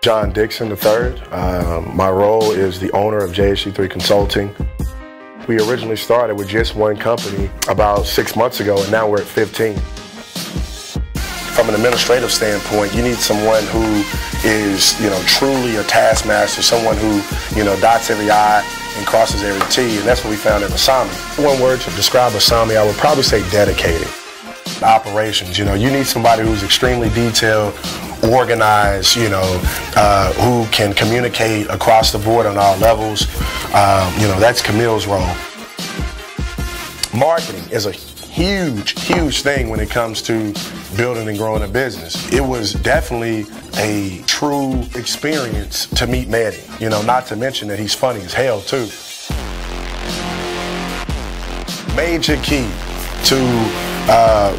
John Dixon III. My role is the owner of JHC3 Consulting. We originally started with just one company about 6 months ago, and now we're at 15. From an administrative standpoint, you need someone who is, truly a taskmaster, someone who, dots every I and crosses every T, and that's what we found at Asami. One word to describe Asami, I would probably say dedicated. Operations, you need somebody who's extremely detailed, organized, who can communicate across the board on all levels. That's Camille's role. Marketing is a huge thing when it comes to building and growing a business. It was definitely a true experience to meet Manny, not to mention that he's funny as hell too. Major key to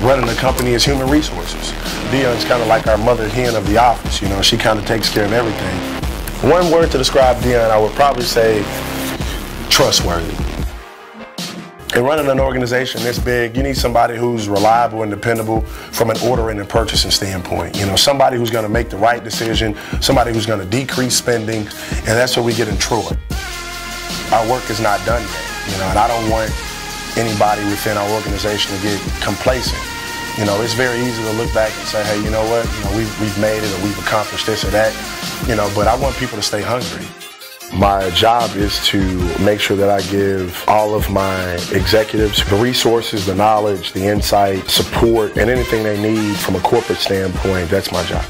running the company is human resources. Dion's kind of like our mother hen of the office, she kind of takes care of everything. One word to describe Dion, I would probably say trustworthy. In running an organization this big, you need somebody who's reliable and dependable from an ordering and purchasing standpoint. Somebody who's going to make the right decision, somebody who's going to decrease spending, and that's where we get in Troy. Our work is not done yet, and I don't want anybody within our organization to get complacent. It's very easy to look back and say, hey, you know what, we've made it or we've accomplished this or that, but I want people to stay hungry. My job is to make sure that I give all of my executives the resources, the knowledge, the insight, support, and anything they need from a corporate standpoint. That's my job.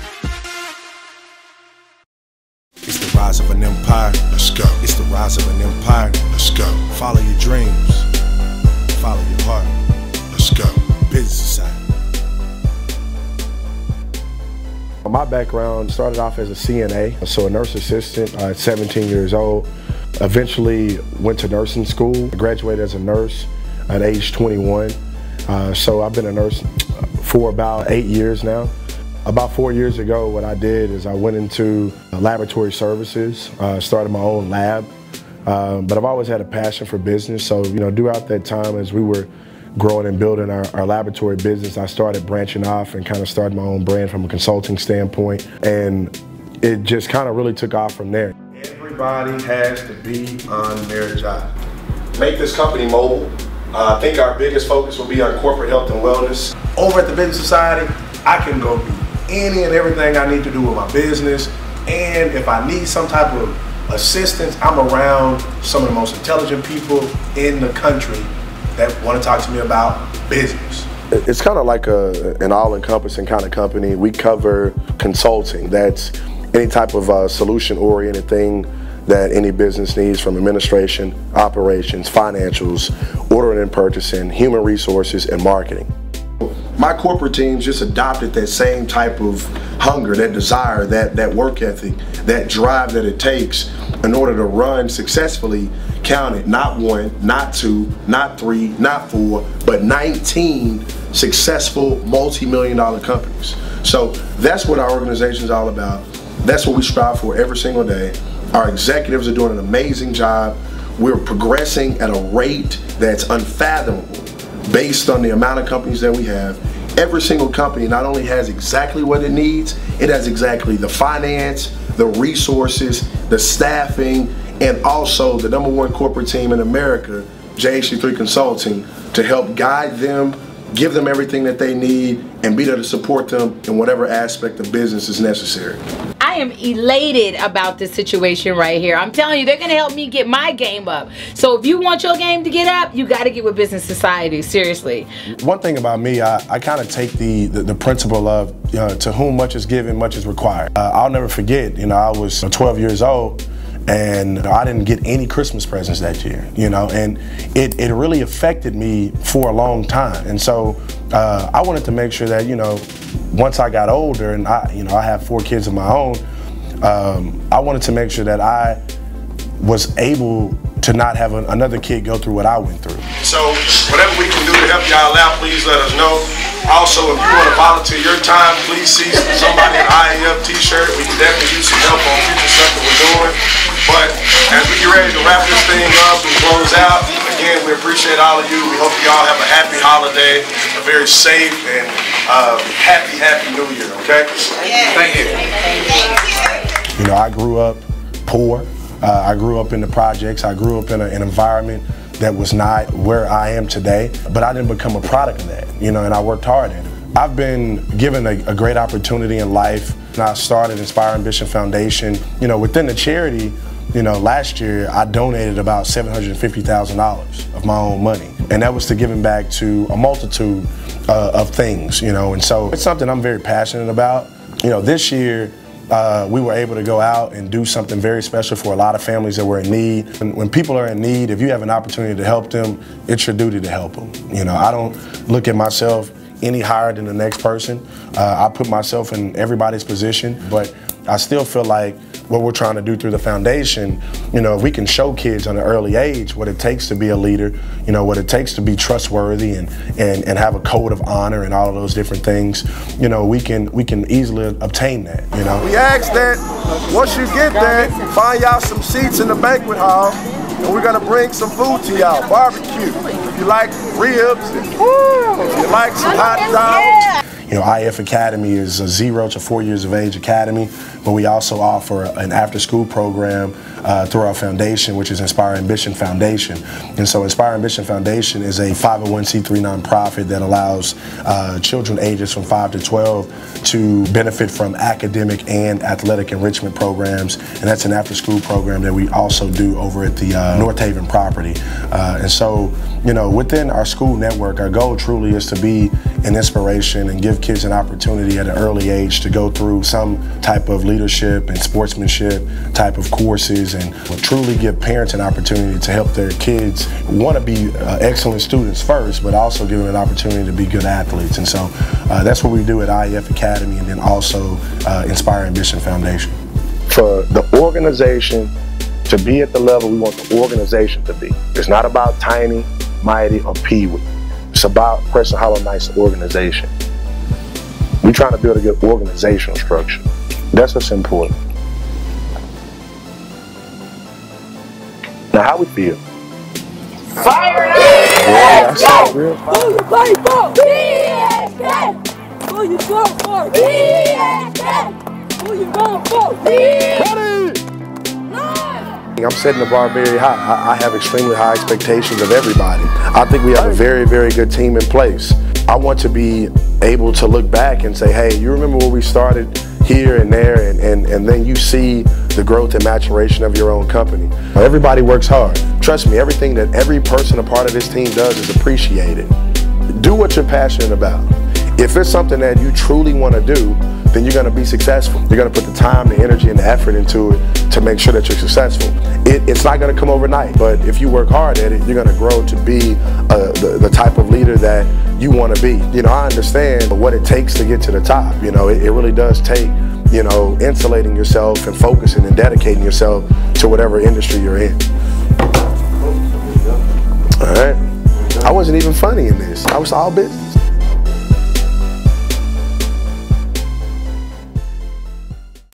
It's the rise of an empire. Let's go. It's the rise of an empire. Let's go. Follow your dreams. Follow your heart. Let's go. Business Society. My background started off as a CNA, so a nurse assistant at 17 years old. Eventually went to nursing school. I graduated as a nurse at age 21. So I've been a nurse for about 8 years now. About 4 years ago, what I did is I went into laboratory services, started my own lab. But I've always had a passion for business. So, throughout that time as we were growing and building our laboratory business, I started branching off and kind of started my own brand from a consulting standpoint. And it just kind of really took off from there. Everybody has to be on their job. Make this company mobile. I think our biggest focus will be on corporate health and wellness. Over at the Business Society, I can go do any and everything I need to do with my business. And if I need some type of assistance, I'm around some of the most intelligent people in the country that want to talk to me about business. It's kind of like an all-encompassing kind of company. We cover consulting. That's any type of solution-oriented thing that any business needs, from administration, operations, financials, ordering and purchasing, human resources, and marketing. My corporate teams just adopted that same type of hunger, that desire, that work ethic, that drive that it takes in order to run successfully. Count it, not 1, not 2, not 3, not 4, but 19 successful multi-million-dollar companies. So that's what our organization is all about. That's what we strive for every single day. Our executives are doing an amazing job. We're progressing at a rate that's unfathomable based on the amount of companies that we have. Every single company not only has exactly what it needs, it has exactly the finance, the resources, the staffing, and also the #1 corporate team in America, JHC3 Consulting, to help guide them, give them everything that they need, and be there to support them in whatever aspect of business is necessary. I am elated about this situation right here. I'm telling you, they're gonna help me get my game up. So if you want your game to get up, you gotta get with Business Society, seriously. One thing about me, I kind of take the principle of, to whom much is given, much is required. I'll never forget, I was 12 years old, and I didn't get any Christmas presents that year, and it really affected me for a long time. And so I wanted to make sure that, once I got older, and I have 4 kids of my own, I wanted to make sure that I was able to not have another kid go through what I went through. So whatever we can do to help y'all out, please let us know. Also, if you want to volunteer your time, please see somebody in an IAF t-shirt. We can definitely use some help on future stuff that we're doing. But as we get ready to wrap this thing up and close out, again, we appreciate all of you. We hope you all have a happy holiday, a very safe and happy New Year, okay? Yeah. Thank you. You know, I grew up poor. I grew up in the projects. I grew up in an environment that was not where I am today, but I didn't become a product of that, you know, and I worked hard at it. I've been given a great opportunity in life, and I started Inspire Ambition Foundation. You know, within the charity, you know, last year I donated about $750,000 of my own money, and that was to giving back to a multitude of things, you know, and so it's something I'm very passionate about. You know, this year, we were able to go out and do something very special for a lot of families that were in need. When people are in need, if you have an opportunity to help them, it's your duty to help them. You know, I don't look at myself any higher than the next person. I put myself in everybody's position, but I still feel like what we're trying to do through the foundation, you know, if we can show kids on an early age what it takes to be a leader, you know, what it takes to be trustworthy and have a code of honor and all of those different things, you know, we can easily obtain that, you know. We ask that once you get there, find y'all some seats in the banquet hall, and we're gonna bring some food to y'all, barbecue. If you like ribs, if you like some hot dogs. You know, IF Academy is a 0 to 4 years of age academy, but we also offer an after-school program through our foundation, which is Inspire Ambition Foundation. And so Inspire Ambition Foundation is a 501c3 nonprofit that allows children ages from 5 to 12 to benefit from academic and athletic enrichment programs. And that's an after-school program that we also do over at the North Haven property. And so, you know, within our school network, our goal truly is to be an inspiration and give kids an opportunity at an early age to go through some type of leadership and sportsmanship type of courses, and truly give parents an opportunity to help their kids want to be excellent students first, but also give them an opportunity to be good athletes. And so that's what we do at IF Academy, and then also Inspire Ambition Foundation. For the organization to be at the level we want the organization to be, it's not about Tiny, Mighty, or Pee-wee. It's about Crescent Hollow Knights organization. We're trying to build a good organizational structure. That's what's important. Now, how we feel? Fire it up! Yeah, that's real. Who you play for? BSK! Who you go for? BSK! Who you going for? BSK! I'm setting the bar very high. I have extremely high expectations of everybody. I think we have a very, very good team in place. I want to be able to look back and say, hey, you remember where we started here and there, and then you see the growth and maturation of your own company. Everybody works hard. Trust me, everything that every person a part of this team does is appreciated. Do what you're passionate about. If it's something that you truly want to do, then you're going to be successful. You're going to put the time, the energy, and the effort into it to make sure that you're successful. It's not going to come overnight, but if you work hard at it, you're going to grow to be the type of leader that you want to be. You know, I understand what it takes to get to the top. You know, it really does take, you know, insulating yourself and focusing and dedicating yourself to whatever industry you're in. All right. I wasn't even funny in this. I was all business.